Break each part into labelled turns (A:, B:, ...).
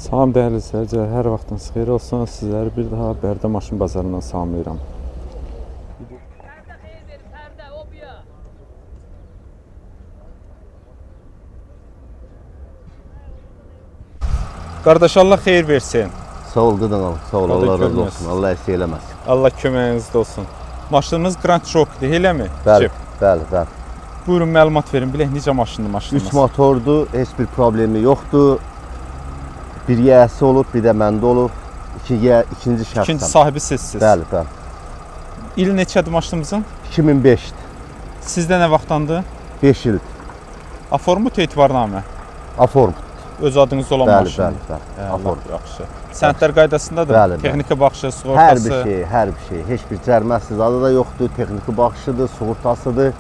A: Salam dəyərli izləyicilər, hər vaxtınız xeyir olsun. Sizləri bir daha Bərdə maşın bazarından salamlayıram. Qardaş, Allah xeyir versin.
B: Sağ ol Qıdan, sağ ol, Allah razı olsun, Allah əsir eləməsin.
A: Allah köməyinizdə olsun. Maşınımız Grand Cherokee, eləmi?
B: Bəli, bəli, bəli.
A: Buyurun, məlumat verin, bilək necə maşındır maşınımız?
B: 3 motordur, heç bir problemi yoxdur. Bir yiyəsi olub, bir də məndə olub. İkinci şəxsən.
A: İkinci sahibi sizsiz.
B: Bəli, bəli.
A: İl neçədir maşınımızın?
B: 2005-dir.
A: Sizdə nə vaxtdandır?
B: 5 ildir.
A: Aformut etibarnamə.
B: Aform.
A: Öz adınız olan maşın.
B: Bəli, bəli. Aform.
A: Yaxşı. Sənədlər qaydasındadır?
B: Bəli, bəli.
A: Texniki baxışı, sığortası?
B: Hər bir şey. Heç bir cərməsiz adı da yoxdur. Texniki baxışıdır, sığortasıdır.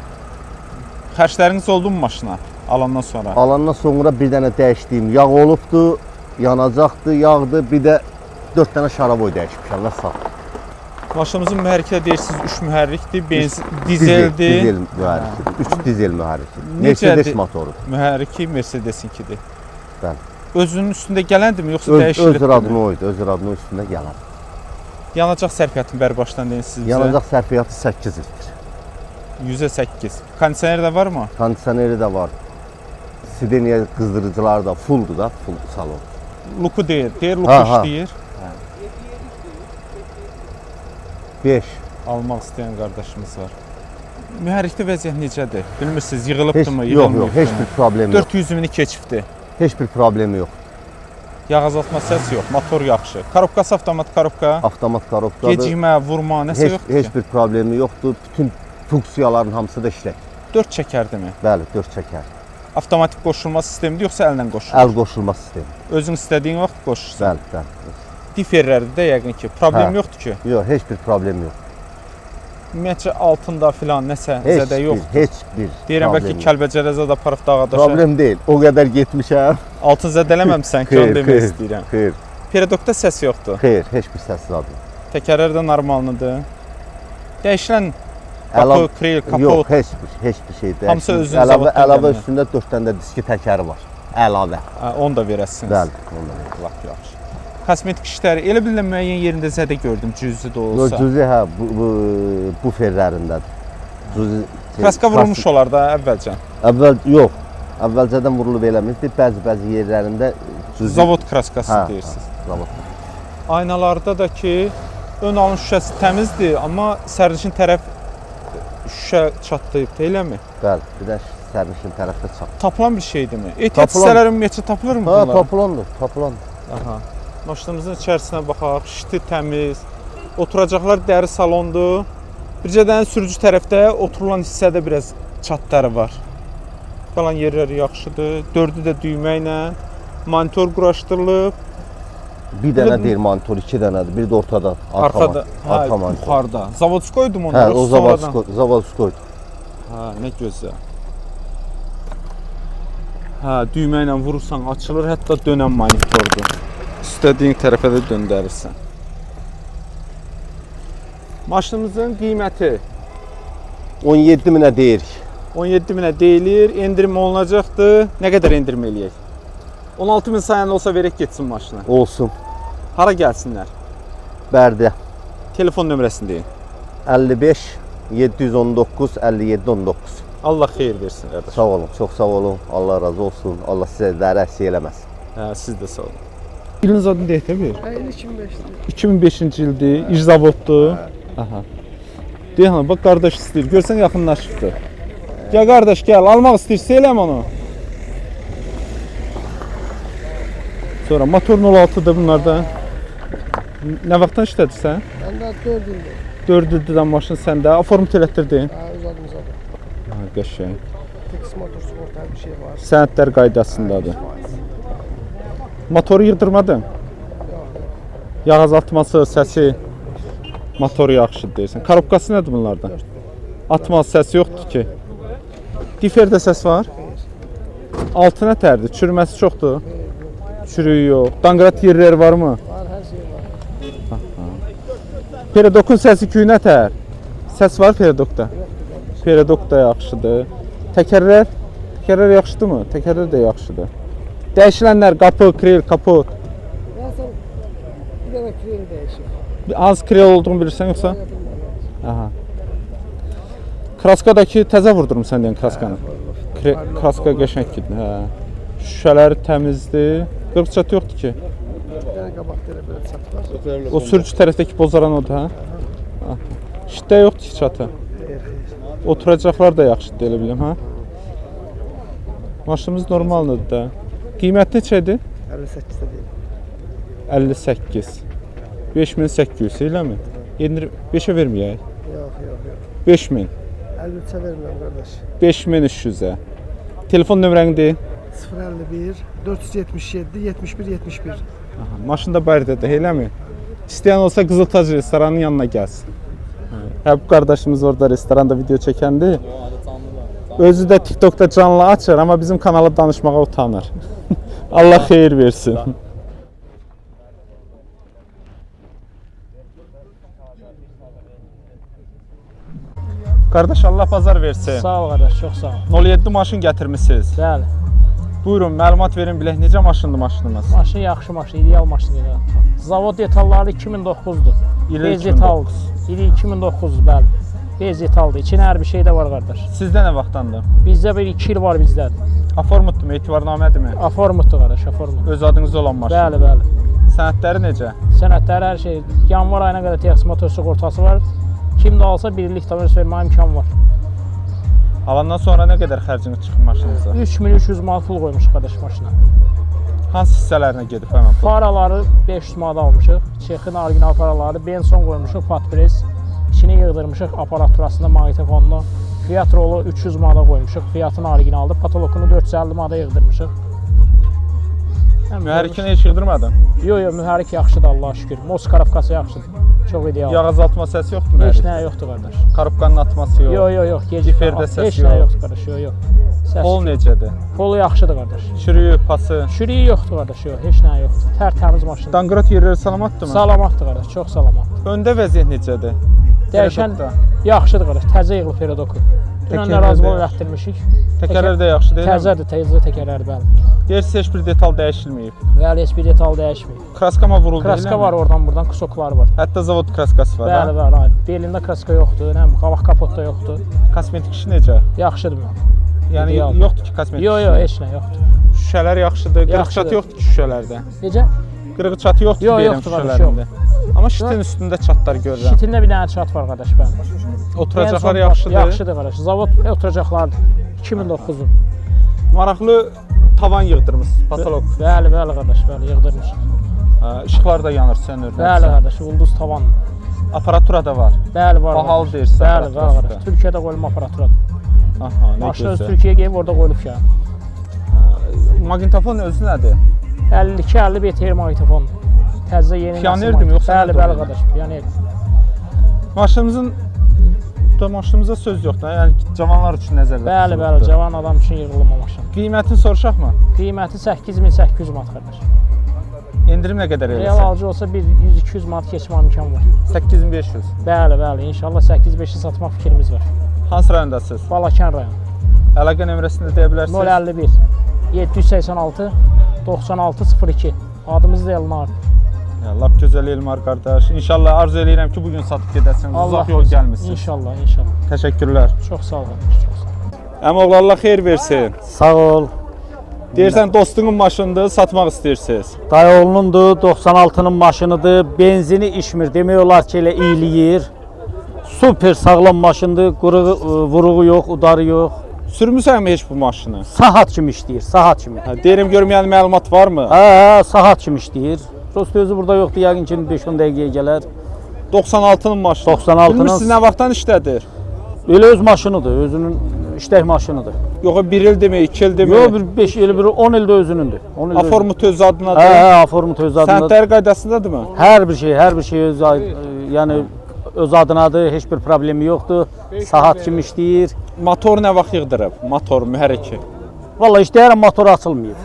A: Xərcləriniz oldu mu maşına alandan sonra?
B: Alandan sonra bir dənə dəyişdiyim yağ olubdu. Yanacaqdı, yağdı. Bir də 4 dənə şaraboy dəyişmişəm. Sağ.
A: Maşınımızın mühərriklə deyirsiniz 3 mühərrikdir, dizeldir.
B: Dizel mühərrikdir. 3 dizel mühərrikdir. Mercedes motorudur.
A: Mühərriki Mercedesinkidir.
B: Bəli.
A: Özünün üstündə gələndirmi, yoxsa dəyişilib?
B: Öz radinoydu, öz radino üstündə gələn.
A: Yanacaq sərfiyyatını bərbaşdan deyin sizə.
B: Yanacaq sərfiyyatı 8 ildir.
A: 108. Kondisioner də var mı?
B: Kondisioneri də var. Sideniya qızdırıcıları da fulldur da, full salon.
A: Luku deyir, luku işləyir.
B: 5.
A: Almaq istəyən qardaşımız var. Mühərrikdə vəziyyət necədir? Bilmirsiniz, yığılıbdırmı,
B: yığılmıyıb? Yox, heç bir problemi yox.
A: 400 mini keçibdir.
B: Heç bir problemi yox.
A: Yağ azaltma səsi yox, motor yaxşı. Korobkası avtomat korobka.
B: Avtomat korobkadır.
A: Gecikmə, vurma, nəsə yoxdur ki?
B: Heç bir problemi yoxdur. Bütün funksiyaların hamısı da işlək.
A: 4 çəkərdimi?
B: Bəli, 4 çəkər.
A: Avtomatik qoşulma sistemidir, yoxsa əllə qoşulur?
B: Əl qoşulma sistemi.
A: Özün istədiyin vaxt qoşursan?
B: Bəli, bəli.
A: Diferlərdir də yəqin ki, problem yoxdur ki?
B: Yox, heç bir problem yox.
A: Ümumiyyətcə altında filan nəsə zədə yoxdur?
B: Heç bir
A: deyirəm, bəlkə Kəlbəcərəzə də aparıb dağa daşa.
B: Problem deyil, o qədər getmişəm.
A: Altın zədələməmsən ki, onu demək istəyirəm.
B: Xeyr.
A: Peredokda səs yoxdur?
B: Xeyr, heç bir səs zadı.
A: Təkərlər də normaldır. Dəyişilən qapı, kril, kapot?
B: Yox, heç bir şey dəyişilən.
A: Hamısı özünün zavoddan
B: əlavə üstündə 4 dənə də diski təkəri var. Əlavə.
A: Onu da verəsiniz?
B: Bəli, onu da verəsiniz.
A: Lap yaxşı. Kosmetik işləri elə bilən müəyyən yerində zədə gördüm, cüzi də olsa.
B: Cüzi, hə, bu ferlərindədir. Cüzi.
A: Kraska vurulmuş olar da əvvəlcə?
B: Yox, əvvəlcədən vurulub eləmişdi. Bəzi yerlərində cüzi.
A: Zavod kraskası deyirsiniz.
B: Zavod.
A: Aynalarda da ki, ön alın şüşəsi təmizdir, amma sərnişin tərəf şüşə çatlayıb, eləmi?
B: Bəli, bir də sərnişin tərəfdə çatlayıb.
A: Tapılan bir şeydirmi? Ehtiyat hissələri ümumiyyətcə tapılır mı bunlar?
B: Tapılandır, tapılandır.
A: Aha. Maşınımızın içərisinə baxaq, şiti təmiz, oturacaqlar dəri salondur. Bircədən sürücü tərəfdə oturulan hissədə biraz çatları var. Qalan yerləri yaxşıdır, 4-ü də düymə ilə, monitor quraşdırılıb.
B: Bir dənə deyil monitor, 2 dənədir, biri də ortada, arxa monitor.
A: Yuxarıda. Zavodskoydu mu
B: onlar? Hə, o zavodskoydu.
A: Hə, nə gözəl. Hə, düymə ilə vurursan açılır, hətta dönən monitordur. İstədiyin tərəfə də döndərirsən. Maşınımızın qiyməti
B: 17 minə deyirik.
A: 17 minə deyilir, endirim olunacaqdır. Nə qədər endirim eləyək? 16 min sayan olsa verək getsin maşına.
B: Olsun.
A: Hara gəlsinlər?
B: Bərdə.
A: Telefon nömrəsini deyin.
B: 55 719 57 19.
A: Allah xeyir versin qardaş.
B: Sağ olun, çox sağ olun. Allah razı olsun. Allah sizə də rəhsiy eləməsin.
A: Hə, siz də sağ olun. İliniz adını deyək də bir.
C: 2005'dir.
A: 2005-ci ildir, İczavoddur. Aha. Deyən, bax qardaş istəyir. Görsən yaxınlaşıbdı. Gəl qardaş, gəl. Almaq istəyirsə eləm onu. Sonra motor 06-dır bunlarda. Nə vaxtdan işlədirsən?
C: Ben de 4 ildir.
A: 4 ildir maşın səndə. Aformut elətdirdin.
C: Ha, uzadım.
A: Ha, qəşəng.
C: Tex motor sigorta bir şey var.
A: Sənədlər qaydasındadır. Motoru yığdırmadın? Yağ azaltması, səsi, motoru yaxşıdır deyirsən. Korobkası nədir bunlardan? Atmaz səsi yoxdur ki. Diferdə səs var? Altı nətərdir? Çürüməsi çoxdur? Çürüyü yox. Danqrat yerləri varmı?
C: Var, her şey var.
A: Peredokun səsi küy nətər? Səs var peredokda? Peredok da yaxşıdır. Təkərlər yaxşıdır mı? Təkərlər də yaxşıdır. Dəyişilənlər qapı, kril, kapot.
C: kril değişik.
A: Bir az krel olduğunu bilirsən yoxsa? Aha. Kraskadakı təzə vurdurmusan deyən kraskanı. Kraska qəşəng gedir. Hə. Şüşələri təmizdir. Qırıq-çatı yoxdur ki.
C: Yani qabaqda elə belə çat var.
A: O sürücü tərəfdəki bozaran odur, hə? Aha. Şitdə yoxdur ki çatı. Oturacaqlar da yaxşıdır elə bilim, hə? Maşınımız normaldır da. Qiymət neçədir?
C: 58'de değil.
A: 58. 5800 eləmi? 5-ə verməyək.
C: Yok.
A: 5000.
C: 53'e vermiyorum kardeş.
A: 5300-ə. Telefon nömrəni de.
C: 051 477 71 71.
A: Aha, maşında barədə eləmi? İstəyən olsa Qızıltac restoranının yanına gəlsin. Hə, bu qardaşımız orada restoranda video çəkəndi. Özü də TikTokda canlı açır, amma bizim kanala danışmağa utanır. Allah xeyir versin. Qardaş Allah bazar versin.
D: Sağ ol qardaş, çox sağ ol.
A: 07 maşın gətirmisiniz.
D: Bəli.
A: Buyurun, məlumat verin bilək necə maşındır maşınımız?
D: Maşın yaxşı maşın, ideal maşındır. Zavod detalları 2009-dur.
A: İli
D: Bez
A: 2009.
D: detaldır. İli 2009-dur, bəli. Bez detaldır. İçində hər bir şey də var qardaş.
A: Sizdə nə vaxtdandır?
D: Bizdə bir 2 il var bizdən.
A: Aformutdurmu, etibarnamədirmi?
D: Aformutdur qardaş, aformut.
A: Öz adınızda olan maşın.
D: Bəli, bəli.
A: Sənədləri necə?
D: Sənədləri hər şey. Yanvar ayına qədər texnik motor sığortası var. Kim də alsa 1 illik davranış vermə imkanı var.
A: Alandan sonra nə qədər xərciniz çıxır maşınınıza?
D: 3300 manat pul qoymuş qardaş maşına.
A: Hansı hissələrinə gedib həmən pul?
D: Faraları 500 manat almışıq. Çexin orijinal faraları, benson qoymuşuq, patpres. İçini yığdırmışıq aparaturasında, maqnitofonunu. Fiat rolu 300 manata qoymuşuq. Fiatın orijinaldır. Patologunu 450 manata yığdırmışıq.
A: Mühərrikini heç yığdırmadın?
D: Yox, mühərrik yaxşıdır Allah'a şükür. Moskarovkası yaxşıdır. Çox ideal.
A: Yağ azaltma səsi yoxdur
D: Heç
A: mühərrik?
D: nə yoxdur qardaş.
A: Karobkanın atması yox.
D: Yox,
A: Diferdə səs
D: heç
A: yox.
D: nə yoxdur qardaş, yox.
A: Pol necədir?
D: Polu yaxşıdır qardaş.
A: Çürüyü, pası.
D: Çürüyü yoxdur qardaş, yox, heç nə yoxdur. Tərtəmiz maşındır.
A: Danqırat yerləri salamatdırmı?
D: Salamatdır qardaş, çox salamatdır.
A: Öndə vəziyyət necədir?
D: Dəyişən
A: Peredokda.
D: yaxşıdır qardaş, təzə yığılıb peredoku. Dünən
A: Təkərlər
D: də razı
A: də
D: olub
A: yaxşı.
D: ətdirmişik.
A: Təkərlər də yaxşı deyil mi?
D: Təzədir, təzə təkərlər bəli.
A: Deyirsiz heç bir detal dəyişilməyib.
D: Bəli, heç bir detal dəyişməyib.
A: Kraskama vuruldu
D: Kraska var oradan buradan, kusoklar var.
A: Hətta zavod kraskası var.
D: Bəli,
A: ha?
D: bəli. Belində kraska yoxdur, nə qabaq kapotda yoxdur.
A: Kosmetik işi necə?
D: Yaxşıdır mı?
A: Yəni
D: İdeal.
A: yoxdur ki kosmetik
D: Yox,
A: işi.
D: yox, heç nə yoxdur.
A: Şüşələr yaxşıdır. Qırıq
D: Yaxşıdır.
A: çatı yoxdur ki şüşələrdə.
D: Necə?
A: Qırıq çatı yoxdur
D: Yox,
A: deyirəm
D: yoxdur qardaş,
A: şüşələrində. Amma şitin üstündə çatlar görürəm.
D: Şitində bir dənə çat var qardaş, bəli.
A: Oturacaqlar
D: En son
A: yaxşıdır.
D: Yaxşıdır qardaş. Zavod oturacaqlardır. 2009-un.
A: Maraqlı tavan yığdırmısınız, patolog.
D: Bəli, bəli qardaş, bəli, yığdırmışıq.
A: İşıqlar da yanır, sönür.
D: Bəli qardaş, ulduz tavan.
A: Aparatura da var.
D: Bəli, var.
A: Bahalı
D: qardaş.
A: deyirsən
D: Bəli, var
A: aparaturası da.
D: qardaş. Türkiyədə qoyulma aparaturadır.
A: Aha, nə
D: Maşını öz
A: gözəl.
D: Türkiyəyə gəlib orada qoyulub ya.
A: Maqnitofon özü nədir?
D: 52-50 BTR maqnitofon. Təzə yeni.
A: Piyonerdir mi, yoxsa
D: Bəli,
A: nədir
D: bəli
A: o?
D: qardaş, piyoner.
A: Maşınımıza söz yoxdur. Yəni cavanlar üçün nəzərdə
D: Bəli,
A: tutulubdur.
D: bəli, cavan adam üçün yığılıb o maşın.
A: Qiymətini soruşaqmı?
D: Qiyməti 8800 manat qardaş.
A: Endirim nə qədər
D: Real
A: eləsin?
D: alıcı olsa bir 100-200 manat keçmə imkanı var.
A: 8500.
D: Bəli, bəli, inşallah 8-5-i satmaq fikrimiz var.
A: Hansı rayondasınız?
D: Balakən rayon.
A: Əlaqə nömrəsini də deyə bilərsiniz?
D: 051 786 96 02. Adımız da Elnar.
A: Ya, lap gözəl Elmar qardaş. İnşallah arzu eləyirəm ki, bugün satıb gedəsiniz. Uzaq yol gəlmisiniz.
D: İnşallah, inşallah.
A: Təşəkkürlər.
D: Çox sağ ol qardaş, çox sağ ol.
A: Əmoğlu Allah xeyir versin.
E: Sağ ol.
A: Deyirsən dostunun maşınıdır, satmaq istəyirsiniz.
E: Dayıoğlunundur, 96-nın maşınıdır. Benzini içmir. Demək olar ki, elə iyiləyir. Super sağlam maşındır. Quruğu, vuruğu yox, udarı yox.
A: Sürmüsənmi heç bu maşını?
E: Saat kimi işləyir, saat kimi.
A: Deyirəm görməyən məlumat varmı?
E: Hə, saat kimi işləyir. Prosta özü burada yoxdur. Yəqin ki 5-10 dəqiqəyə gələr.
A: 96-nın maşını.
E: 96-nın
A: Bilmirsiniz nə vaxtdan işlədir?
E: Elə öz maşınıdır, özünün işlək maşınıdır.
A: Yox, 1 il demə, 2 il demə.
E: Yox, bir 5 il, bir 10 ildə özünündür. 10 ildə
A: Aformut öz adınadır.
E: Hə, aformut öz adındadır.
A: Sənədləri qaydasındadırmı?
E: Hər bir şey öz yəni öz adınadır, heç bir problemi yoxdur. Saat kimi işləyir.
A: Motor nə vaxt yığdırıb? Motor, mühərriki.
E: Valla işləyərəm, motor açılmayıb.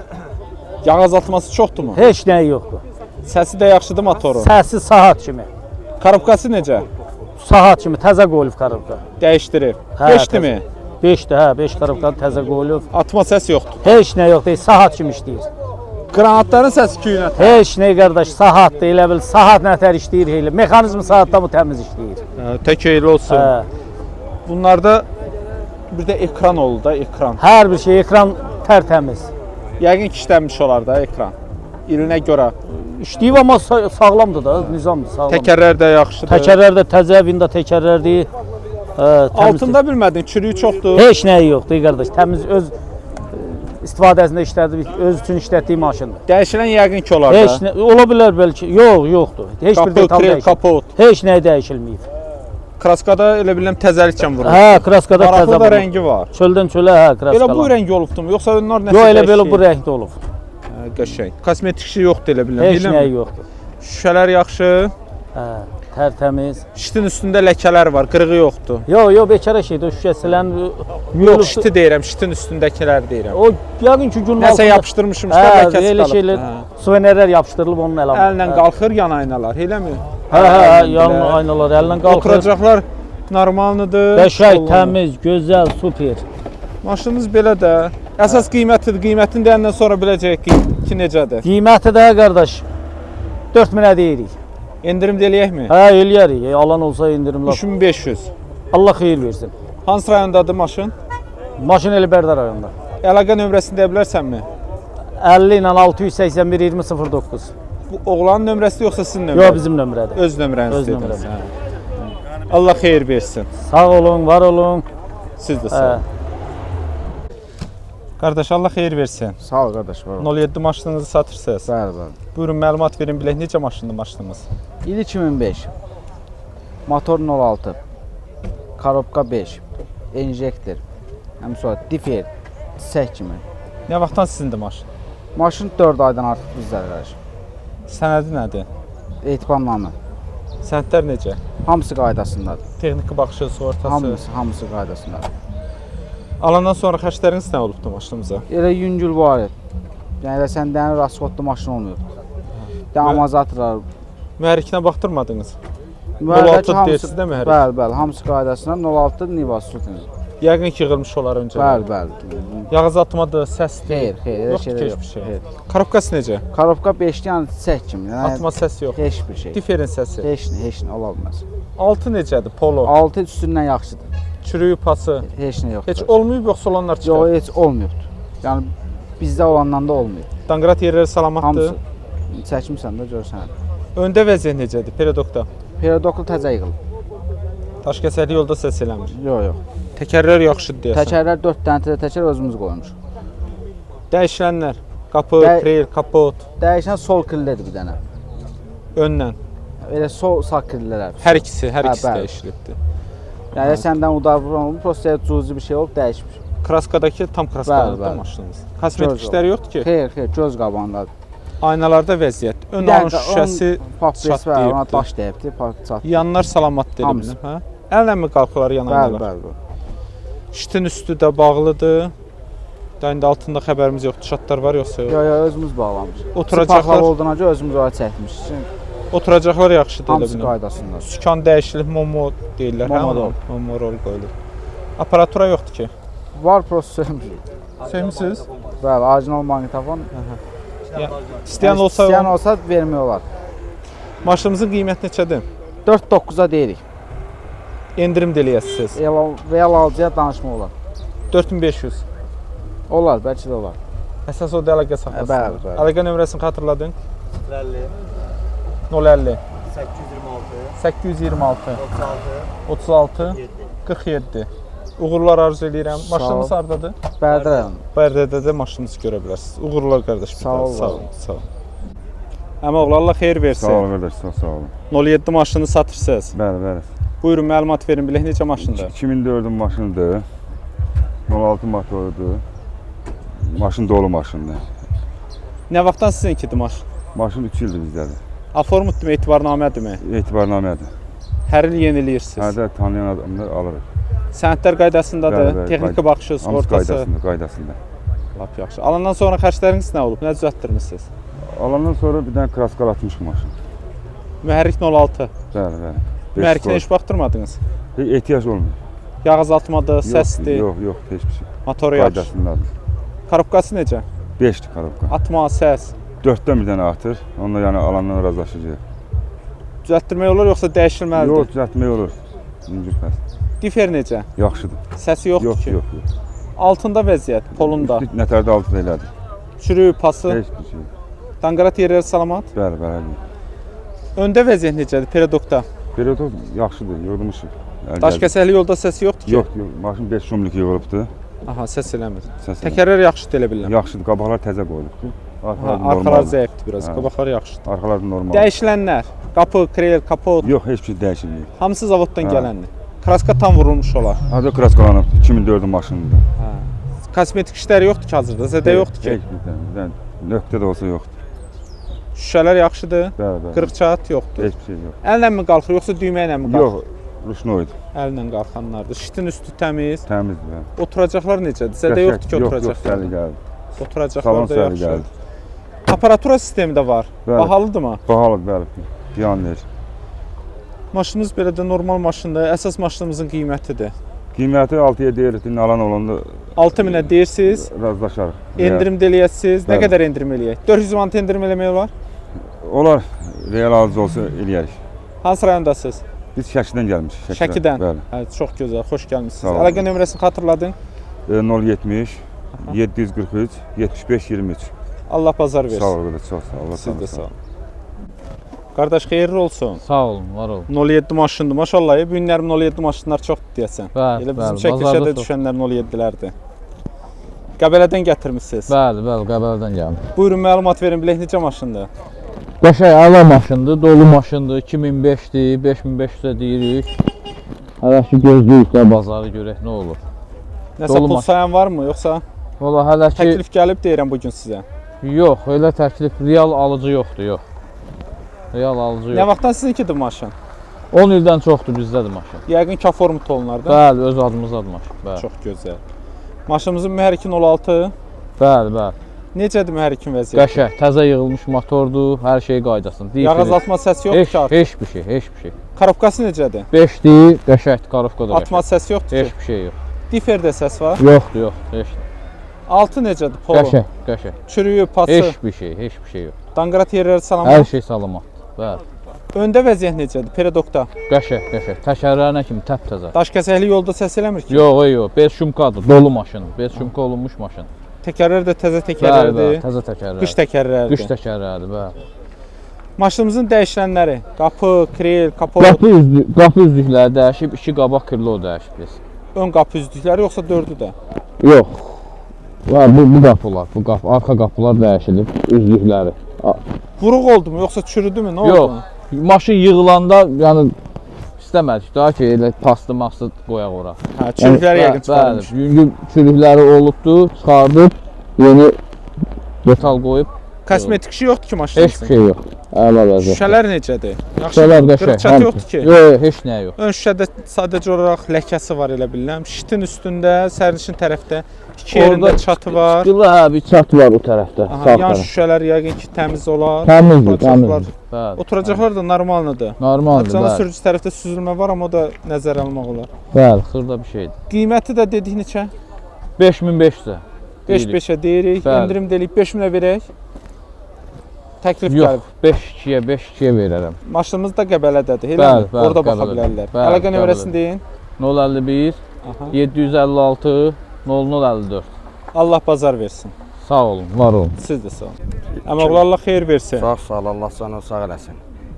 A: Yağ azaltması çoxdurmu?
E: Heç nəyi yoxdur.
A: Səsi də yaxşıdır motorun.
E: Səsi saat kimi.
A: Karobkası necə?
E: Saat kimi təzə qoyulub karobka.
A: Dəyişdirib.
E: Hə,
A: 5-dirmi?
E: 5-dir, hə, 5 karobka təzə qoyulub.
A: Atma səs yoxdur.
E: Heç nə yoxdur, saat kimi işləyir.
A: Qranatların səsi küyünə.
E: Heç nə qardaş, saatdır elə bil, saat nətər işləyir elə. Mexanizm saatda bu təmiz işləyir.
A: Tək eyli olsun.
E: Hə.
A: Bunlarda bir də ekran oldu da, ekran.
E: Hər bir şey ekran tərtəmiz.
A: Yəqin ki, işlənmiş olar da ekran. İlinə görə.
E: İşləyib amma sağlamdır da, nizamdır, sağlam.
A: Təkərlər də yaxşıdır.
E: Təkərlər də təzə vinda təkərlərdir.
A: Altında bilmədin, çürüyü çoxdur.
E: Heç nəyi yoxdur qardaş. Təmiz öz istifadəsində işlədib, öz üçün işlətdiyi maşındır.
A: Dəyişilən yəqin ki, olar
E: Heç
A: da.
E: nə ola bilər bəlkə. Yoxdur. Heç bir detal dəyişmir.
A: Kapot.
E: Heç nə dəyişilməyib.
A: Kraskada elə biləm təzəlikən vurur.
E: Hə, kraskada təzə.
A: Maraqlı da rəngi var.
E: Çöldən çölə hə, kraskalar.
A: Elə bu rəng olubdumu, yoxsa onlar nəsə?
E: Yox, elə belə bu rəngdə olub.
A: Qəşəng. Kosmetik şey yoxdur elə biləm.
E: Heç nəyi yoxdur.
A: Şüşələr yaxşı.
E: Hə, tərtəmiz.
A: Şitin üstündə ləkələr var, qırığı yoxdur.
E: Yox, bekara şeydir, o şüşəsilən
A: Yox, şiti deyirəm, şitin üstündəkilər deyirəm.
E: O yəqin ki, günün
A: Nəsə yapışdırmışmışlar, ləkəsi qalıb.
E: Elə şeylər, suvenerlər yapışdırılıb onun əlamı.
A: Əllə qalxır yan aynalar, eləmi?
E: Hə, yan aynalar əllə qalxır.
A: Oturacaqlar normaldır.
E: Qəşəng, təmiz, gözəl, super.
A: Maşınınız belə də. Əsas qiymətidir. Qiymətini deyəndən sonra biləcəyik ki, necədir.
E: Qiyməti də qardaş 4000-ə deyirik.
A: Endirim eləyəkmi?
E: Hə, eləyərik. Alan olsa endirimlər.
A: 3500.
E: Allah xeyir versin.
A: Hansı rayondadır maşın?
E: Maşın elə Bərdər rayonunda.
A: Əlaqə nömrəsini deyə bilərsənmi?
E: 50 ilə 681 2009.
A: Bu oğlanın nömrəsi yoxsa sizin nömrəniz?
E: Yox, bizim nömrədir.
A: Öz nömrəniz
E: Öz
A: dediniz.
E: nömrəm.
A: Allah xeyir versin.
E: Sağ olun, var olun.
A: Siz də
E: Hə.
A: sağ olun. Qardaş, Allah xeyir versin.
C: Sağ ol qardaş, var ol.
A: 07 maşınınızı satırsınız.
C: Bəli, bəli.
A: Buyurun məlumat verin bilək necə maşındır maşınımız?
F: İl 2005. Motor 06. Korobka 5. Enjektor. Həm sonra difer. Çiçək kimi.
A: Nə vaxtdan sizindir maşın?
F: Maşın 4 aydan artıq bizdə qardaş.
A: Sənədi nədir?
F: Etibarnamə.
A: Sənədlər necə?
F: Hamısı qaydasındadır.
A: Texniki baxışı, sığortası.
F: Hamısı qaydasındadır.
A: Alandan sonra xərcləriniz nə olubdu maşınımıza?
F: Elə yüngül var. Yəni elə səndən rasxotlu maşın olmuyor. Amortizatorlar.
A: Mühərrikinə baxdırmadınız?
F: Mühərriki
A: 06 deyirsiniz də mühərrik?
F: Bəli, bəli. Hamısı qaydasında 06 Niva Sultan.
A: Yəqin ki, yığılmış olar öncə.
F: Bəli, bəli.
A: Yağız atmadır, səsdir.
F: Xeyr, elə
A: Yoxdur
F: şeylər
A: ki,
F: yox.
A: heç bir şey.
F: Xeyr.
A: Korobkası necə?
F: Korobka 5-li, yəni çiçək kimi. Yəni
A: Atma səs yox.
F: heç bir şey.
A: Diferin səsi.
F: Heç nə ola bilməz.
A: 6 necədir? Polo.
F: 6 üstündən yaxşıdır.
A: Çürüyü pası.
F: Heç nə yoxdur.
A: Heç olmayıb yoxsa olanlar çıxar?
F: Yox, heç olmayıbdır. Yəni bizdə olandan da olmayıb.
A: Danqrat yerləri salamatdır.
F: Hamısı çəkmisən də görsən.
A: Öndə vəziyyət necədir? Peredokda.
F: Perodoklu təzə yığılıb.
A: Daş kəsəli yolda səs eləmir.
F: Yox, yox.
A: Təkərlər yaxşıdır deyəsən.
F: Təkərlər 4 dənə təzə təkər özümüz qoymuşuq.
A: Dəyişilənlər. Qapı, kril, kapot.
F: Dəyişən sol krillədir bir dənə.
A: Öndən.
F: Elə sol sağ krillələr.
A: Hər ikisi
F: Hə, bəli.
A: dəyişilibdir.
F: Yəni səndən udarvuran olub, prosta cüzi bir şey olub dəyişmiş.
A: Kraskadakı tam kraskalıdır da
F: Bəli, bəli.
A: maşınımız. Kosmetik
F: Göz
A: işləri yoxdur ki.
F: Xeyr, göz qabağındadır.
A: Aynalarda vəziyyət. Ön alın şüşəsi
F: papres var, ona
A: çatlayıbdır.
F: daş dəyibdi, çatdı.
A: Yanlar salamatdır elə
F: Hamısı.
A: bilim, hə? Əllə mi qalxırlar yan
F: Bəli,
A: aynalar?
F: bəli.
A: Şitin üstü də bağlıdır. Da indi altında xəbərimiz yoxdur. Şatlar var yoxsa yox?
F: Yox, yox, özümüz bağlamışıq.
A: Oturacaqlar,
F: Sıxlaq olduğuna görə özümüz ora çəkmişik.
A: oturacaqlar yaxşıdır elə
F: Hamısı
A: bilim.
F: qaydasında.
A: Sükan dəyişilib, momo deyirlər, hə?
F: Momo rol.
A: Momo rol qoyulur. Aparatura yoxdur ki.
F: Var prosta söhmüşük.
A: Sevmisiniz?
F: Bəli, orijinal maqnitofon.
A: Ya, istəyən olsa,
F: İstəyən olsa vermək olar.
A: maşınımızın qiyməti neçədir?
F: 4.9-a deyirik.
A: Endirim də eləyəsiniz.
F: Real alıcıya danışmaq olar.
A: 4500.
F: Olar, bəlkə də olar.
A: Əsas o da əlaqə saxlasın.
F: Bəli, bəli.
A: Əlaqə nömrəsini xatırladın? 050 826 36 47. Uğurlar arzu edirəm. Maşınımız hardadır?
F: Bərdə rayonu.
A: Bərdədə də maşınınızı görə bilərsiniz. Uğurlar qardaş.
F: Sağ ol,
A: Sağ olun. Sağ olun. Əmi oğlu Allah xeyir versin.
G: Sağ olun qardaş, sağ olun.
A: 07 maşını satırsınız.
G: Bəli, bəli.
A: Buyurun məlumat verin bilək necə maşındır?
G: 2004-ün maşınıdır. 16 motorludur. Maşın dolu maşındır.
A: Nə vaxtdan sizinkidir maşın?
G: Maşın 3 ildir bizdədir.
A: Aformutdurmu, etibarnamədirmi?
G: Etibarnamədir.
A: Hər il yeniliyirsiniz.
G: Hədə tanıyan adamlar alırıq.
A: Sənədlər qaydasındadır,
G: Bəli, bəli,
A: texniki
G: qayda-
A: baxışı,
G: Hamısı
A: sığortası.
G: qaydasında.
A: Lap yaxşı. Alandan sonra xərcləriniz nə olub? Nə düzəltdirmisiniz?
G: Alandan sonra bir dənə kraskal atmışıq maşın.
A: Mühərrik 06.
G: Bəli, bəli. Beş
A: Mühərrikinə
G: skor.
A: heç baxdırmadınız?
G: Heç ehtiyac olmuyor.
A: Yağ azaltmadı,
G: Yox,
A: səsdir,
G: yox, heç bir şey.
A: motoru yaxşı.
G: Qaydasındadır.
A: Korobkası necə?
G: 5'ti korobka.
A: Atma, səs.
G: 4-dən bir dənə atır. Onunla yəni alandan razılaşacağıq.
A: Düzəltdirmək olur yoxsa dəyişilməlidir?
G: Yox, düzəltmək olur. Yüngül pəs.
A: Difer necə?
G: Yaxşıdır.
A: Səsi yoxdur
G: Yox,
A: ki.
G: yox.
A: Altında vəziyyət, polunda.
G: Üstlük nətərdə altı elədir.
A: Çürüyü, pası,
G: Heç bir şey.
A: danqarat yerləri salamat.
G: Bəli, bəli.
A: Öndə vəziyyət necədir? Peredokda.
G: Period yaxşıdır, yorulmuşuq.
A: Daş kəsəkli yolda səsi yoxdur ki?
G: Yox, yox. Maşın 5 şumlik yığılıbdı.
A: Aha, səs eləmir.
G: Səs
A: Təkərlər yaxşıdır elə bilirəm.
G: Yaxşıdır, qabaqlar təzə qoyulubdu.
A: Arxalar zəifdir biraz,
G: Hə.
A: qabaqlar yaxşıdır.
G: Arxalar normal.
A: Dəyişilənlər, qapı, krel, kapot,
G: Yox, heç bir şey dəyişməyib.
A: hamısı zavoddan
G: Hə.
A: gələndir. Kraska tam vurulmuş olar.
G: Adı kraskalanıb 2004-ün maşınında.
A: Hə. Kosmetik işləri yoxdur ki hazırda, zədə yoxdur ki.
G: Heç bir dənə nöqtə də olsa yoxdur.
A: Şüşələr yaxşıdır,
G: Bəli, bəli.
A: qırıq çat yoxdur.
G: Heç bir şey yox.
A: Əllə mi qalxır yoxsa düymə ilə mi qalxır?
G: Yox, ruşnoydu.
A: Əllə qalxanlardır. Şitin üstü təmiz.
G: Təmizdir. Bəli.
A: Oturacaqlar necədir? Zədə yoxdur ki
G: Yox,
A: oturacaqlar.
G: səli gəldi.
A: Oturacaqlar
G: Salon
A: da
G: səli
A: yaxşı.
G: gəldi.
A: Aparatura sistemi də var.
G: Bəli.
A: Bahalıdırmı?
G: Bahalı, bəli. Piyanler.
A: Maşınınız belə də normal maşındır. Əsas maşınımızın qiymətidir.
G: Qiyməti 6-ya deyirik, alan olanda
A: 6000-ə deyirsiniz,
G: razılaşarıq.
A: endirim də eləyəsiniz. Nə
G: Bəli.
A: qədər endirim eləyək? 400 manat endirim eləmək olar.
G: Olar, real alıcı olsa eləyərik.
A: Hansı rayondasınız?
G: Biz Şəkidən gəlmişik.
A: Şəkidən.
G: Bəli.
A: Hə, çox gözəl, xoş
G: Sağ
A: gəlmisiniz.
G: olun.
A: Əlaqə nömrəsini xatırladın.
G: 070 743 75 23.
A: Allah bazar versin.
G: Sağ ol, qardaş, çox sağ ol. Allah
A: Siz də
G: sağ
A: sağ
G: ol.
A: olun. Qardaş xeyirli olsun.
E: Sağ olun, var olun.
A: 07 maşındır. Maşallah, bu günlərim 07 maşınlar çoxdur deyəsən.
E: Bəli,
A: Elə bizim
E: bəli,
A: çəkilişə
E: bazarda
A: də
E: çox.
A: düşənlərin 07-lərdir. Qəbələdən gətirmisiniz.
E: Bəli, bəli, Qəbələdən gəldim.
A: Buyurun məlumat verin, bilək necə maşındır?
E: Qəşəng əla maşındır, dolu maşındır. 2005-dir, 5500-ə deyirik. Hələ ki gözləyirik də bazarı görək nə olur.
A: Nəsə
E: Dolu
A: pul
E: maşın.
A: sayan varmı, yoxsa
E: Valla hələ ki
A: təklif gəlib deyirəm bu gün sizə?
E: yox, elə təklif real alıcı yoxdur, yox. Real alıcı
A: Nə
E: yox.
A: vaxtdan sizinkidir maşın?
E: 10 ildən çoxdur bizdədir maşın.
A: Yəqin ki, format olunardı.
E: Bəli, öz adımızdadır maşın. Bəli.
A: Çox gözəl. Maşınımızın mühərrikin 16.
E: Bəli, bəli.
A: Necədir mühərrikin vəziyyəti?
E: Qəşəng, təzə yığılmış motordur, hər şey qaydasında.
A: Yağ azaltma səsi yoxdur
E: Heç,
A: ki artıq.
E: heç bir şey, heç bir şey.
A: Korobkası necədir?
E: 5-dir, qəşəngdir, karovka da
A: Atma
E: qəşəng.
A: səsi yoxdur
E: Heç
A: ki.
E: bir şey yox.
A: Diferdə səs var.
E: Yoxdur, yox, heç.
A: 6 necədir? Polo.
E: Qəşəng, qəşəng.
A: Çürüyü, pası,
E: Heç bir şey, heç bir şey yox.
A: danqarat yerləri
E: Hər
A: salamat.
E: şey salamat. Bəli.
A: Öndə vəziyyət necədir? Peredokda.
E: Qəşəng, qəşəng. Təkərlərinə kimi təptəzə.
A: Daş kəsəkli yolda səs eləmir ki.
E: Yox, yox, 5 şumkadır, dolu maşın. 5 şumka olunmuş maşın.
A: Təkərlər də təzə
E: Bəli,
A: təkərlərdir.
E: bəli, təzə təkərlər.
A: Qış təkərlərdir.
E: Qış təkərlərdir, bəli.
A: Maşınımızın dəyişilənləri, qapı, krel, kapot,
E: Qapı üzlükləri dəyişib, 2 qabaq krilo dəyişib biz.
A: ön qapı üzdükləri yoxsa dördü də?
E: Yox. Var bu qapılar, bu qapı, arxa qapılar dəyişilib, üzlükləri.
A: Vuruq oldu mu yoxsa çürüdü mü? Nə
E: Yox.
A: oldu?
E: Maşın yığılanda, yəni istəmədik daha ki, elə pastı mastı qoyaq ora.
A: Hə, çürükləri yəqin çıxarmış.
E: Bəli, yüngül çürükləri olubdu, çıxardıb, yeni detal qoyub,
A: Kosmetik şey yoxdur ki
E: heç
A: maşınımızın.
E: bir şey yox. Əla vəziyyət.
A: Şüşələr necədir?
E: Şüşələr qəşəng.
A: Qırıqçatı yoxdur ki.
E: Yox, heç nə yox.
A: Ön şüşədə sadəcə olaraq ləkəsi var elə bilirəm. Şitin üstündə, sərnişin tərəfdə iki yerində çatı var.
E: Çıxılı, hə, bir çat var o tərəfdə,
A: Aha,
E: sağ
A: yan
E: tərəf.
A: şüşələr yəqin ki təmiz olar.
E: Təmizdir,
A: Oturacaqlar-
E: təmizdir. Bəli.
A: Oturacaqlar da normaldır.
E: Normaldır,
A: Cana
E: bəli.
A: sürücü tərəfdə süzülmə var, amma o da nəzərə almaq olar.
E: Bəli, xırda bir şeydir.
A: Qiyməti də dedik neçə?
E: 5500-ə.
A: 5-5-ə deyirik,
E: Bəli.
A: endirim deyirik, 5000-ə verək. Təklif
E: Yox,
A: gəlib.
E: 5-2-yə verərəm.
A: Maşınımız da Qəbələdədir, elə
E: Bəli,
A: mi?
E: bəli,
A: Orada baxa
E: Qəbələdə.
A: bilərlər.
E: Bəli,
A: Əlaqə nömrəsini
E: Qəbələdə.
A: deyin.
E: 051
A: Aha.
E: 756 0054.
A: Allah bazar versin.
E: Sağ olun, var olun.
A: Siz də sağ olun. Əməqlarla xeyir versin.
H: Sağ ol, Allah sana sağ eləsin.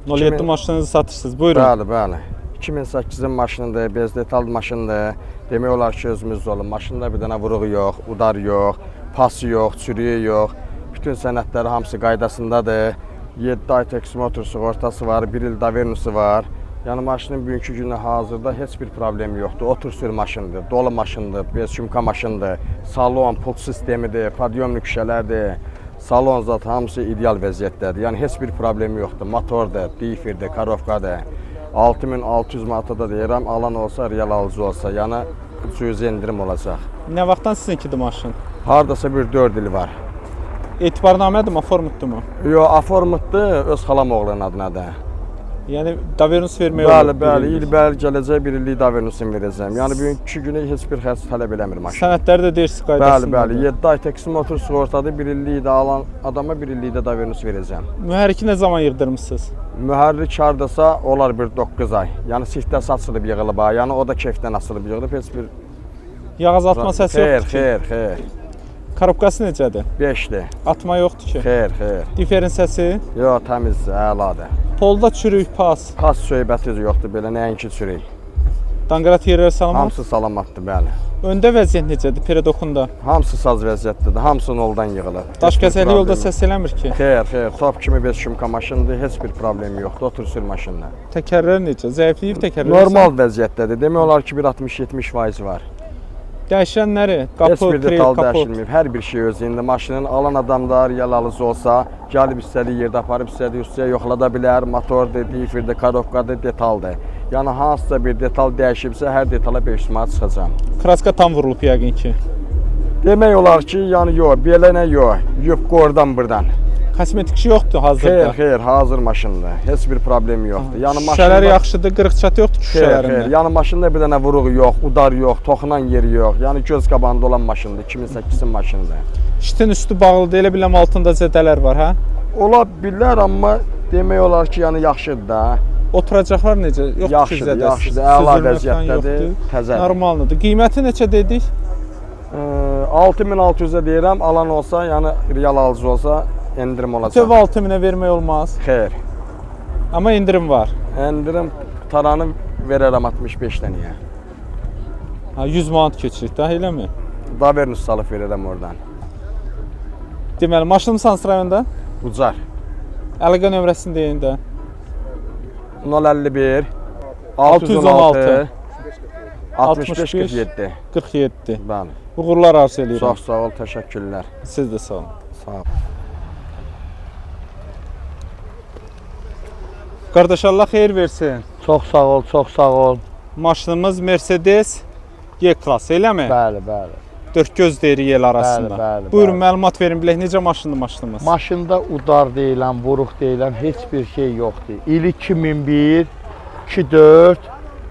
A: 07 maşınınızı satırsınız. Buyurun.
H: Bəli, bəli. 2008-in maşınıdır, bezdetal maşındır. Demək olar ki, özümüzdə olun. Maşında bir dənə vuruğu yox, udar yox, pası yox, çürüyü yox. Bütün sənədləri hamısı qaydasındadır. 7 ay Tex motor sığortası var, 1 il Davernusu var. Yəni maşının bugünkü günə hazırda heç bir problemi yoxdur. Otur sür maşındır, dolu maşındır, bez şumka maşındır, salon, pul sistemidir, podyomlu küşələrdir. Salon zat hamısı ideal vəziyyətdədir. Yəni heç bir problemi yoxdur. Motordur, diferdir, karovkadır. 6600 manata da deyirəm, alan olsa, real alıcı olsa, yəni cüzi endirim olacaq.
A: Nə vaxtdan sizinkidir maşın?
H: Hardasa bir 4 il var.
A: Etibarnamədir mi, formutdur mu?
H: Yox, aformutdur, öz xalam oğlunun adınadır.
A: Yəni davernus vermək
H: Bəli,
A: olur.
H: bəli, il bəli gələcək bir illik davernusunu verəcəm. Yəni bugünkü günə heç bir xərc tələb eləmir maşın.
A: Sənədləri də deyirsiz qaydasında.
H: Bəli, bəli. 7 ay taksi motor sığortadır. Bir illik də alan adama bir illik də davernus verəcəm.
A: Mühərriki nə zaman yığdırmısınız?
H: Mühərrik hardasa olar bir 9 ay. Yəni siftəsi açılıb yığılıb ha. Yəni o da keyfdən açılıb yığılıb. Heç bir
A: Yağ azaltma səsi yoxdur ki.
H: Xeyr.
A: Korobkası necədir?
H: 5-dir.
A: Atma yoxdur ki.
H: Xeyr.
A: Diferin səsi?
H: Yox, təmizdir, əladır.
A: Polda çürük, pas.
H: Pas söhbəti yoxdur belə, nəinki çürük.
A: Danqırat yerləri salamat.
H: Hamısı salamatdır, bəli.
A: Öndə vəziyyət necədir Peredokunda?
H: Hamısı saz vəziyyətdədir. Hamısı noldan yığılır.
A: Daş kəsəkli yolda səs eləmir ki.
H: Xeyr. Top kimi 5 şumka maşındır. Heç bir problemi yoxdur. Otur sür maşınla.
A: Təkərlər necə? Zəifləyib təkərlər.
H: Normal vəziyyətdədir. Demək olar ki, bir 60-70% var.
A: Dəyişənləri,
H: Heç
A: qapı,
H: bir
A: krel,
H: detal
A: kapot.
H: dəyişilməyib. Hər bir şey özündə. Maşının alan adamlar ya alıcı olsa, gəlib istədiyi yerdə aparıb istədiyi ustaya yoxlada bilər. Motordur, difirdir, korobkadır, detaldır. Yəni hansısa bir detal dəyişibsə, hər detala 500 manat çıxacam.
A: Kraska tam vurulub yəqin ki.
H: Demək olar ki, yəni yox, belə nə yox. Yubka oradan buradan.
A: Kosmetik şey yoxdur hazırda.
H: Xeyr, hazır maşındır. Heç bir problemi yoxdur. Yəni
A: Şüşələr yaxşıdır, qırıq-çat yoxdur ki şüşələrində.
H: Xeyr. Yəni maşında bir dənə vuruğu yox, udar yox, toxunan yeri yox. Yəni göz qabağında olan maşındır, 2008-in maşınıdır.
A: Şitin üstü bağlıdır, elə biləm altında zədələr var, hə?
H: Ola bilər, amma demək olar ki, yəni yaxşıdır da.
A: Oturacaqlar necə? Yoxdur ki zədəsi.
H: Yaxşıdır, əla vəziyyətdədir, təzə.
A: Normaldır. Qiyməti neçə dedik?
H: 6600-ə deyirəm, alan olsa, yəni real alıcı olsa endirim olacaq.
A: Töv 6000-ə vermək olmaz.
H: Xeyr.
A: Amma endirim var.
H: Endirim taranı verərəm 65 dənəyə.
A: Ha 100 manat keçirik də, eləmi?
H: Davernus salıb verərəm oradan.
A: Deməli, maşınım Sansı rayonunda.
H: Ucar.
A: Əlaqə nömrəsini deyin də.
H: 051
A: 616
H: 65 47.
A: 47.
H: Bəli.
A: Uğurlar arzu edirəm.
H: Çox sağ ol, təşəkkürlər.
A: Siz də sağ olun.
H: Sağ ol.
A: Qardaş Allah xeyir versin.
F: Çox sağ ol, çox sağ ol.
A: Maşınımız Mercedes Y-Class, eləmi?
F: Bəli, bəli.
A: Dörd göz deyirik yel arasında.
F: bəli,
A: Buyurun,
F: bəli.
A: məlumat verin bilək, necə maşındır maşınımız?
F: Maşında udar deyilən, vuruq deyilən heç bir şey yoxdur. İl 2001, 24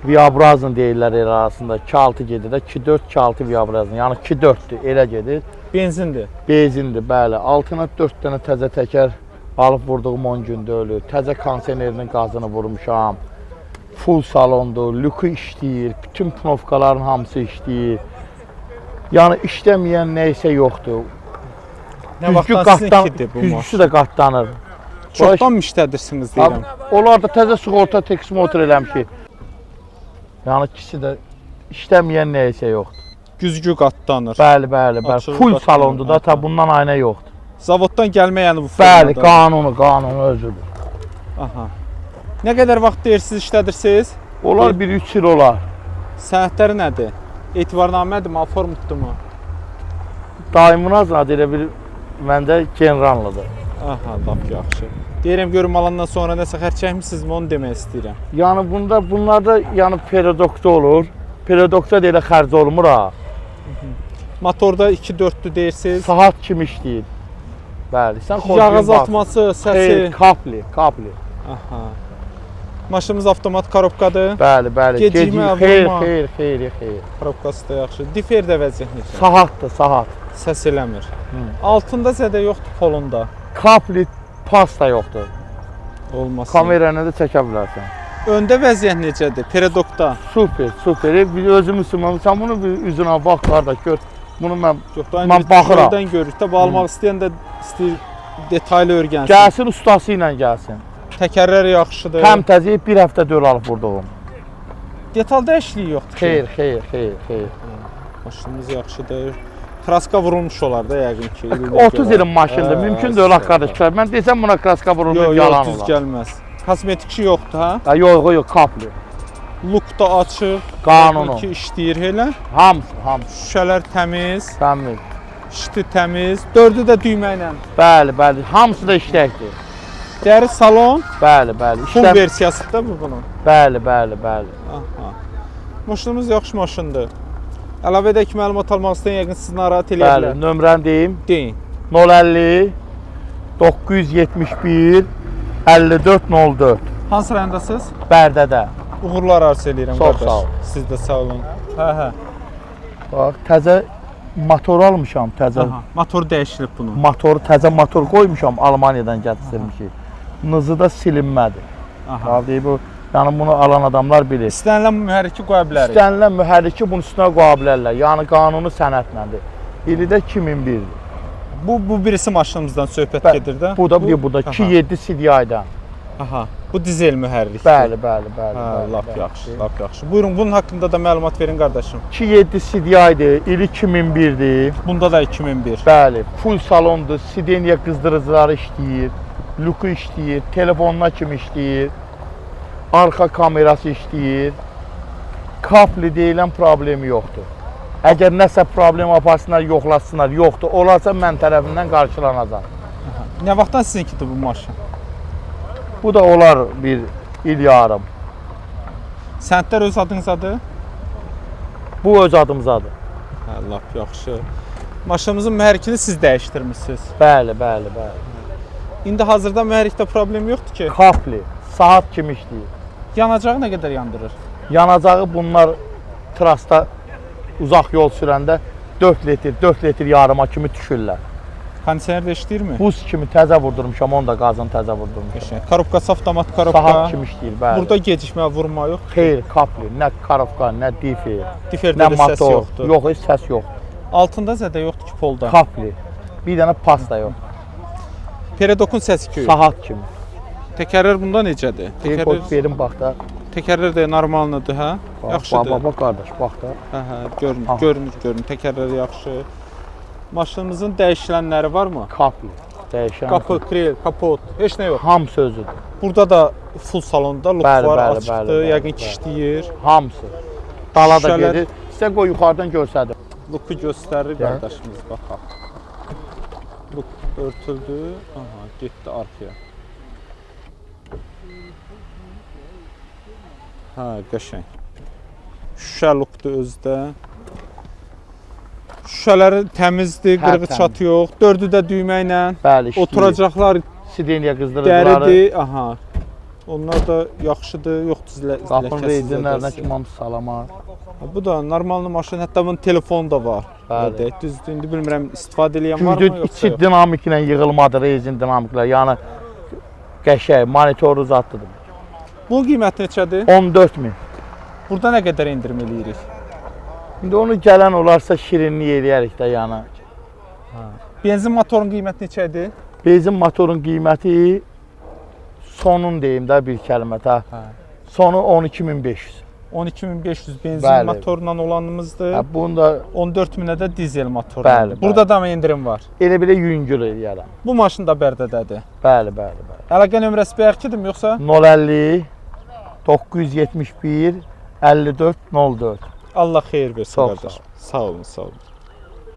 F: Viabrazın deyirlər el arasında. 2.6 gedir də, 2.4, 2.6 Viabrazın. Yəni 2.4-dür, elə gedir.
A: Benzindir.
F: Benzindir, bəli. Altına 4 dənə təzə təkər alıb vurduğum 10 gündə ölür. Təzə kondisionerinin qazını vurmuşam. Full salondur, lüku işləyir, bütün pnovkaların hamısı işləyir. Yəni işləməyən nə isə yoxdur.
A: Nə vaxtdan sizinkidir bu
F: güzgüsü
A: maşın?
F: də qatlanır.
A: Çoxdan müştədirsiniz deyirəm.
F: Onlar da təzə sığorta teks motor eləmişik. Yəni ikisi də işləməyən nə isə yoxdur.
A: Güzgü qatlanır.
F: Bəli.
A: Açığı
F: Full
A: qatlanır.
F: salondur da, ta bundan aynə yoxdur.
A: Zavoddan gəlmə yəni bu
F: Bəli,
A: formada.
F: qanunu özüdür.
A: Aha. Nə qədər vaxt deyirsiz işlədirsiniz?
F: Onlar bir 3 il olar.
A: Sənədləri nədir? Etibarnamədir, mal formutdurmu?
F: Daimın azad elə bir məndə generallıdır.
A: Aha, lap yaxşı. Deyirəm görüm alandan sonra nəsə xərc çəkmisinizmi, onu demək istəyirəm.
F: Yəni bunlarda yəni perodokda olur. Perodokda da elə xərc olmur ha.
A: Motorda 2-4'lü deyirsiniz.
F: Saat kimi işləyir. Bəli, sən
A: Yağ azaltması, səsi.
F: Kapli.
A: Aha. Maşınımız avtomat korobkadır.
F: Bəli.
A: Gecikmə, vurma.
F: Xeyr.
A: Korobkası da yaxşı. Difer də vəziyyət necə?
F: Saat.
A: Səs eləmir. Altında zədə yoxdur polunda.
F: Kapli pasta yoxdur.
A: Olmasın.
F: Kamerayla da çəkə bilərsən.
A: Öndə vəziyyət necədir? Peredokda.
F: Super. Bir özüm Müslümanım. Sən bunu bir üzünə bax qardaş gör. Bunu mən baxıram.
A: Şuradan görürük də, almaq istəyən də istəyir detaylı öyrənsin.
F: Gəlsin ustası ilə gəlsin.
A: Təkərlər yaxşıdır.
F: Həm təzə bir həftə döl alıb vurduğum.
A: Detal dəyişikliyi yoxdur.
F: Xeyr.
A: Maşınımız yaxşıdır. Kraska vurulmuş olar da yəqin ki.
F: 30 ilin maşındır. Mümkün deyil qardaş. Mən desəm buna kraska vurulmuş yalan
A: düz
F: olar.
A: gəlməz. Kosmetik şey yoxdur ha?
F: Yox, kapli.
A: Luk da açıq.
F: Qanunu.
A: Ki işləyir elə.
F: Hamısı.
A: Şüşələr təmiz.
F: Təmiz.
A: Şiti təmiz. Dördü də düymə ilə.
F: Bəli. Hamısı da işləkdir.
A: Dəri salon.
F: Bəli.
A: Full versiyası da bu bunun.
F: Bəli.
A: Aha. Maşınımız yaxşı maşındır. Əlavə edək ki, məlumat almaq istəyən yəqin sizi narahat eləyə bilər.
F: Bəli, nömrəni deyim.
A: Deyin.
F: 050 971 5404.
A: Hansı rayondasınız?
F: Bərdədə.
A: Uğurlar arzu edirəm
F: Çox
A: qardaş.
F: sağ ol.
A: Siz də sağ olun. Hə.
F: Bax, təzə motor almışam, təzə.
A: Aha, motor dəyişilib bunun.
F: Motoru təzə motor qoymuşam, Almaniyadan gətirmişik. Nızı da silinmədi.
A: Aha.
F: Bax, deyib bu, yəni bunu alan adamlar bilir.
A: İstənilən mühərriki qoya bilərik.
F: İstənilən mühərriki bunun üstünə qoya bilərlər. Yəni qanuni sənədlədir. İli də 2001-dir.
A: Bu birisi maşınımızdan söhbət gedir də.
F: Bu da 2.7 CDI-dən.
A: Aha. Bu dizel mühərrikdir.
F: Bəli.
A: Hə, lap yaxşı, lap yaxşı. Buyurun, bunun haqqında da məlumat verin qardaşım.
F: 2.7 CDI-dir, ili 2001-dir.
A: Bunda da 2001.
F: Bəli, full salondur, sideniya qızdırıcıları işləyir, luku işləyir, telefonuna kimi işləyir, arxa kamerası işləyir. Kapli deyilən problemi yoxdur. Əgər nəsə problem aparsınlar, yoxlasınlar, yoxdur, olarsa mən tərəfindən qarşılanacaq.
A: Nə vaxtdan sizinkidir bu maşın?
F: Bu da olar bir il yarım.
A: Səndlər öz adınızdadır?
F: Bu öz adımızadır.
A: Hə, lap yaxşı. Maşınımızın mühərrikini siz dəyişdirmisiniz.
F: Bəli.
A: İndi hazırda mühərrikdə problem yoxdur ki.
F: Kapli, saat kimi işləyir.
A: Yanacağı nə qədər yandırır?
F: Yanacağı bunlar trasta uzaq yol sürəndə 4 litr yarıma kimi düşürlər.
A: Kondisioner də işləyirmi?
F: Buz kimi təzə vurdurmuşam, onu da qazın təzə vurdurmuşam.
A: Qəşəng. Korobkası avtomat korobka.
F: Saat kimi işləyir, bəli.
A: Burada gecikmə, vurma yox.
F: Xeyr, kapli, nə karovka, nə difer,
A: Diferdə
F: nə
A: də səs
F: motor.
A: yoxdur.
F: Yox, heç səs yoxdur.
A: Altında zədə yoxdur ki, polda.
F: Kapli. Bir dənə pasta yox.
A: Peredokun səsi ki.
F: Saat kimi.
A: Təkərlər bunda necədir?
F: Bir qoy verin bax da.
A: Təkərlər də normaldır, hə? Yaxşıdır.
F: Bax qardaş, bax da.
A: Hə, görünür. Təkərlər yaxşı. Maşınımızın dəyişilənləri varmı?
F: Kapli. Dəyişən.
A: Qapı, kril, kapot, heç nə yox.
F: Hamısı özüdür.
A: Burada da full salonda luk
F: Bəli,
A: var,
F: bəli,
A: açıqdır,
F: bəli,
A: yəqin
F: bəli,
A: ki
F: bəli.
A: işləyir.
F: Hamısı. Dala da
A: Şüşələr-
F: gedir. Sizə qoy yuxarıdan göstərdim.
A: Luku göstərir
F: Gəl.
A: qardaşımız, baxaq. Luk örtüldü, aha, getdi arxaya. Hə, qəşəng. Şüşə lukdur özdə. Şüşələri təmizdir, qırğı
F: Tərtəmiz.
A: çatı yox. Dördü də düymə ilə.
F: Bəli, işləyir.
A: Oturacaqlar
F: Sideniya qızdırıcıları.
A: dəridir, aha. Onlar da yaxşıdır, yoxdur
F: Qapın reytinlərinə kimi hamısı salama.
A: Bu da normal maşın, hətta bunun telefonu da var.
F: Bəli.
A: Düzdür, indi bilmirəm istifadə edən varmı
F: Gücü
A: yoxsa
F: içi
A: yox.
F: dinamiklə yığılmadır, rezin dinamiklə. Yəni qəşəng, monitoru zadlıdır.
A: Bunun qiyməti neçədir?
F: 14 min.
A: Burada nə qədər endirim eləyirik?
F: İndi onu gələn olarsa şirinlik eləyərik də yəni.
A: Benzin motorun qiyməti neçədir?
F: Benzin motorun qiyməti sonun deyim də bir kəlmətə.
A: Hə.
F: Sonu 12500.
A: 12500 benzin
F: Bəli.
A: motorla olanımızdır.
F: Hə, bunda
A: 14.000-ə də dizel motorla.
F: Bəli,
A: Burada da endirim var.
F: elə belə yüngül eləyərəm.
A: Bu maşın da Bərdədədir.
F: Bəli.
A: Əlaqə nömrəsi bayaqkidirmi yoxsa?
F: 050 971 54 04.
A: Allah xeyir versin
F: Çox sağ ol.
A: qardaşım. Sağ olun, sağ olun.